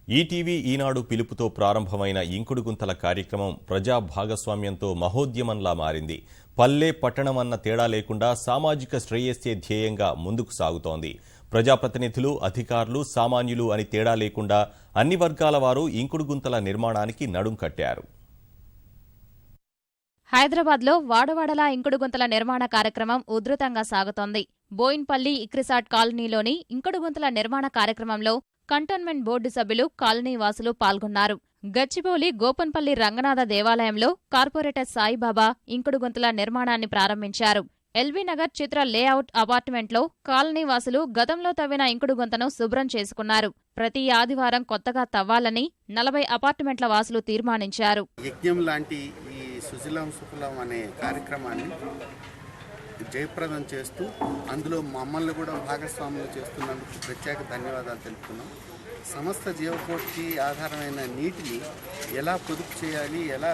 ETV ఈనాడు పిలుపుతో ప్రారంభమైన ఇంకుడు గుంతల కార్యక్రమం ప్రజా భాగస్వామ్యంతో మహోద్యమంలా మారింది. పల్లె పట్టణం అన్న తేడా లేకుండా సామాజిక శ్రేయస్సే ధ్యేయంగా ముందుకు సాగుతోంది. ప్రజాప్రతినిధులు, అధికారులు, సామాన్యులు అని తేడా లేకుండా అన్ని వర్గాల వారు ఇంకుడు గుంతల నిర్మాణానికి నడుం కట్టారు. హైదరాబాద్లో వాడవాడలా ఇంకుడు గుంతల నిర్మాణ కార్యక్రమం ఉధృతంగా సాగుతోంది. బోయిన్పల్లి ఇక్రిసాట్ కాలనీలోని ఇంకుడు గుంతల నిర్మాణ కార్యక్రమంలో కంటోన్మెంట్ బోర్డు సభ్యులు, కాలనీ వాసులు పాల్గొన్నారు. గచ్చిబౌలి గోపన్పల్లి రంగనాథ దేవాలయంలో కార్పొరేటర్ సాయిబాబా ఇంకుడు గుంతల నిర్మాణాన్ని ప్రారంభించారు. ఎల్బీనగర్ చిత్ర లేఅవుట్ అపార్ట్మెంట్లో కాలనీ వాసులు గతంలో తవ్విన ఇంకుడు గుంతను శుభ్రం చేసుకున్నారు. ప్రతి ఆదివారం కొత్తగా తవ్వాలని 40 అపార్ట్మెంట్ల వాసులు తీర్మానించారు. యజ్ఞం లాంటి ఈ సుజలం సుఫలం అనే కార్యక్రమాన్ని జయప్రదం చేస్తూ అందులో మమ్మల్ని కూడా భాగస్వాములు చేస్తున్నందుకు ప్రత్యేక ధన్యవాదాలు తెలుపుతున్నాం. సమస్త జీవకోటికి ఆధారమైన నీటిని ఎలా పొదుపు చేయాలి, ఎలా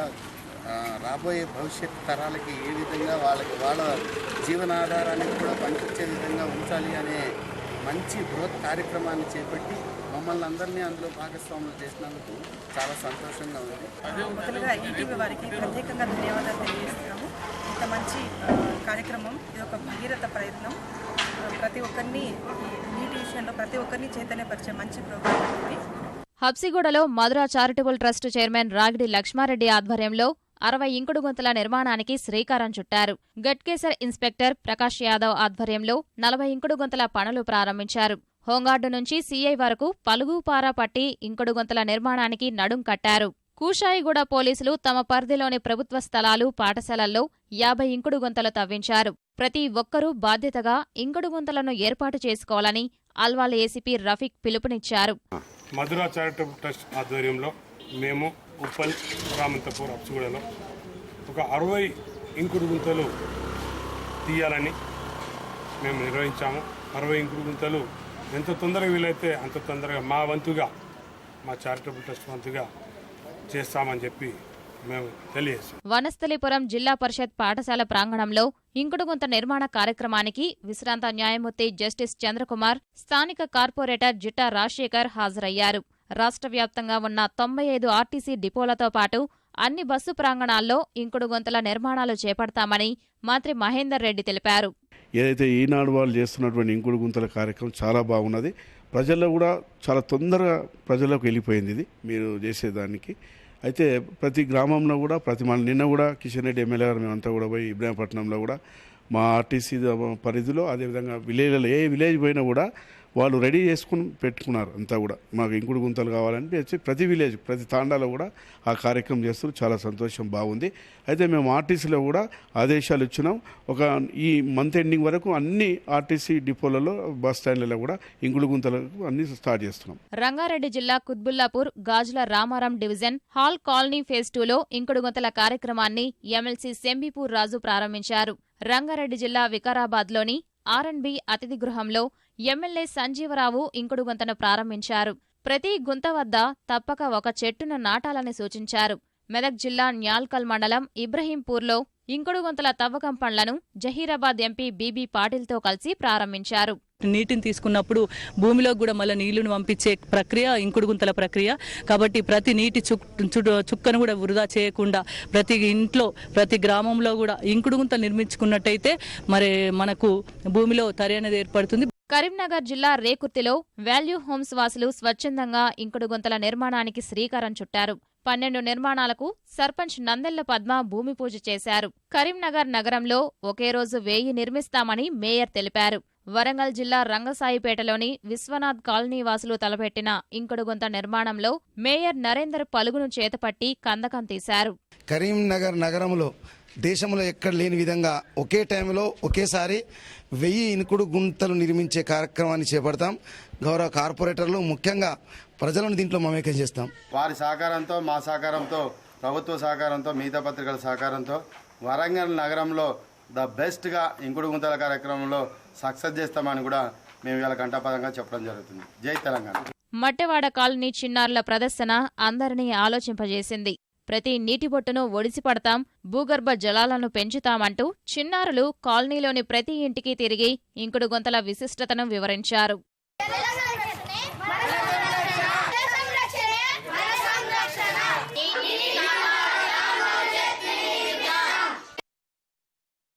రాబోయే భవిష్యత్ తరాలకి ఏ విధంగా వాళ్ళ జీవనాధారాన్ని కూడా పనికొచ్చే విధంగా ఉంచాలి అనే మంచి బృహత్ కార్యక్రమాన్ని చేపట్టి మమ్మల్ని అందరినీ అందులో భాగస్వాములు చేసినందుకు చాలా సంతోషంగా ఉంది. మొదలుగా ఈటీవీ వారికి ప్రత్యేకంగా ధన్యవాదాలు తెలియజేస్తున్నాము. ఇంత మంచి కార్యక్రమం, ఇది ఒక భగీరథ ప్రయత్నం. ప్రతి ఒక్కరిని నీటి విషయంలో ప్రతి ఒక్కరిని చైతన్యపరిచే మంచి ప్రోగ్రాం ఇది. హబ్సిగూడలో Madhura charitable trust chairman Ragidi Lakshma Reddy ఆధ్వర్యంలో 60 ఇంకుడు గుంతల నిర్మాణానికి శ్రీకారం చుట్టారు. గట్కేసర్ ఇన్స్పెక్టర్ ప్రకాష్ యాదవ్ ఆధ్వర్యంలో 40 ఇంకుడు గుంతల పనులు ప్రారంభించారు. హోంగార్డు నుంచి సీఐ వరకు పలుగుపారా పట్టి ఇంకుడు గుంతల నిర్మాణానికి నడుం కట్టారు. కూషాయిగూడ పోలీసులు తమ పరిధిలోని ప్రభుత్వ స్థలాలు, పాఠశాలల్లో 50 ఇంకుడు గుంతలు తవ్వించారు. ప్రతి ఒక్కరూ బాధ్యతగా ఇంకుడు గుంతలను ఏర్పాటు చేసుకోవాలని అల్వాల్ ఏసీపీ రఫీక్ పిలుపునిచ్చారు. మధుర చారిటబుల్ ట్రస్ట్ ఆధ్వర్యంలో మేము ఉప్పల్, రామంతపూర్, హబ్సిగూడలో ఒక 60 ఇంకుడు గుంతలు తీయాలని మేము నిర్వహించాము. 60 ఇంకుడు గుంతలు ఎంత తొందరగా వీలైతే అంత తొందరగా మా వంతుగా, మా చారిటబుల్ ట్రస్ట్ వంతుగా చేస్తామని చెప్పి మేము తెలియజేస్తాం. వనస్థలిపురం జిల్లా పరిషత్ పాఠశాల ప్రాంగణంలో ఇంకుడు గుంత నిర్మాణ కార్యక్రమానికి విశ్రాంత న్యాయమూర్తి జస్టిస్ చంద్రకుమార్, స్థానిక కార్పొరేటర్ జిట్టా రాజశేఖర్ హాజరయ్యారు. రాష్ట్ర వ్యాప్తంగా ఉన్న 95 ఆర్టీసీ డిపోలతో పాటు అన్ని బస్సు ప్రాంగణాల్లో ఇంకుడు గుంతల నిర్మాణాలు చేపడతామని మంత్రి మహేందర్ రెడ్డి తెలిపారు. ఏదైతే ఈనాడు వాళ్ళు చేస్తున్నటువంటి ఇంకుడు గుంతల కార్యక్రమం చాలా బాగున్నది. ప్రజల్లో కూడా చాలా తొందరగా ప్రజలకు వెళ్ళిపోయింది ఇది మీరు చేసేదానికి. అయితే ప్రతి గ్రామంలో కూడా నిన్న కూడా కిషన్ రెడ్డి ఎమ్మెల్యే గారు మేమంతా కూడా పోయి ఇబ్రాహీంపట్నంలో కూడా మా ఆర్టీసీ పరిధిలో, అదేవిధంగా విలేజ్లలో ఏ విలేజ్ పోయినా కూడా వాళ్ళు రెడీ చేసుకుని పెట్టుకున్నారు. అంతా కూడా మాకు ఇంకుడు గుంతలు కావాలని ప్రతి విలేజ్, ప్రతి తాండాలో కూడా ఆ కార్యక్రమం చేస్తున్నారు. చాలా సంతోషం, బాగుంది. అయితే మేము ఆర్టీసీలో కూడా ఆదేశాలు ఇచ్చినాం. ఈ మంత్ ఎండింగ్ వరకు అన్ని ఆర్టీసీ డిపోలలో, బస్ స్టాండ్లలో కూడా ఇంకుడు గుంతలకు అన్ని స్టార్ట్ చేస్తున్నాం. రంగారెడ్డి జిల్లా Quthbullapur Gajula Ramaram division HAL colony phase 2లో ఇంకుడు గుంతల కార్యక్రమాన్ని ఎమ్మెల్సీ సెంబిపూర్ రాజు ప్రారంభించారు. రంగారెడ్డి జిల్లా వికారాబాద్లోని ఆర్ఎన్బి అతిథి గృహంలో ఎమ్మెల్యే సంజీవరావు ఇంకుడు గుంతను ప్రారంభించారు. ప్రతి గుంత వద్ద తప్పక ఒక చెట్టును నాటాలని సూచించారు. మెదక్ జిల్లా న్యాల్కల్ మండలం ఇబ్రహీంపూర్లో ఇంకుడు గుంతల తవ్వకం పనులను జహీరాబాద్ ఎంపీ బీబీ పాటిల్తో కలిసి ప్రారంభించారు. నీటిని తీసుకున్నప్పుడు భూమిలోకి కూడా మళ్ళీ నీళ్లను పంపించే ప్రక్రియ ఇంకుడు గుంతల ప్రక్రియ. కాబట్టి ప్రతి నీటి చుక్కను కూడా వృధా చేయకుండా ప్రతి ఇంట్లో, ప్రతి గ్రామంలో కూడా ఇంకుడు గుంతలు నిర్మించుకున్నట్టయితే మరి మనకు భూమిలో తరి అనేది ఏర్పడుతుంది. కరీంనగర్ జిల్లా రేకుర్తిలో వాల్యూ హోమ్స్ వాసులు స్వచ్ఛందంగా ఇంకుడు గుంతల నిర్మాణానికి శ్రీకారం చుట్టారు. 12 నిర్మాణాలకు సర్పంచ్ నందెళ్ల పద్మ భూమి పూజ చేశారు. కరీంనగర్ నగరంలో ఒకే రోజు 1000 నిర్మిస్తామని మేయర్ తెలిపారు. వరంగల్ జిల్లా రంగసాయిపేటలోని విశ్వనాథ్ కాలనీ వాసులు తలపెట్టిన ఇంకుడు గుంత నిర్మాణంలో మేయర్ నరేందర్ పలుగును చేతపట్టి కందకం తీశారు. కరీంనగర్ నగరంలో దేశంలో ఎక్కడ లేని విధంగా ఒకే టైంలో ఒకేసారి 1000 ఇంకుడు గుంతలు నిర్మించే కార్యక్రమాన్ని చేపడతాం. గౌరవ కార్పొరేటర్లు ముఖ్యంగా ప్రజలను దీంట్లో మమేకం చేస్తాం. వారి సహకారంతో, మా సహకారంతో, ప్రభుత్వ సహకారంతో, మిగతా పత్రికల సహకారంతో వరంగల్ నగరంలో ద బెస్ట్గా ఇంకుడు గుంతల కార్యక్రమంలో సక్సెస్ చేస్తామని కూడా మేము ఇవాళ కంఠాపదంగా చెప్పడం జరుగుతుంది. జై తెలంగాణ. మట్టెవాడ కాలనీ చిన్నారుల ప్రదర్శన అందరినీ ఆలోచింపజేసింది. ప్రతి నీటిబొట్టును ఒడిసిపడతాం, భూగర్భ జలాలను పెంచుతామంటూ చిన్నారులు కాలనీలోని ప్రతి ఇంటికి తిరిగి ఇంకుడు గుంతల విశిష్టతను వివరించారు.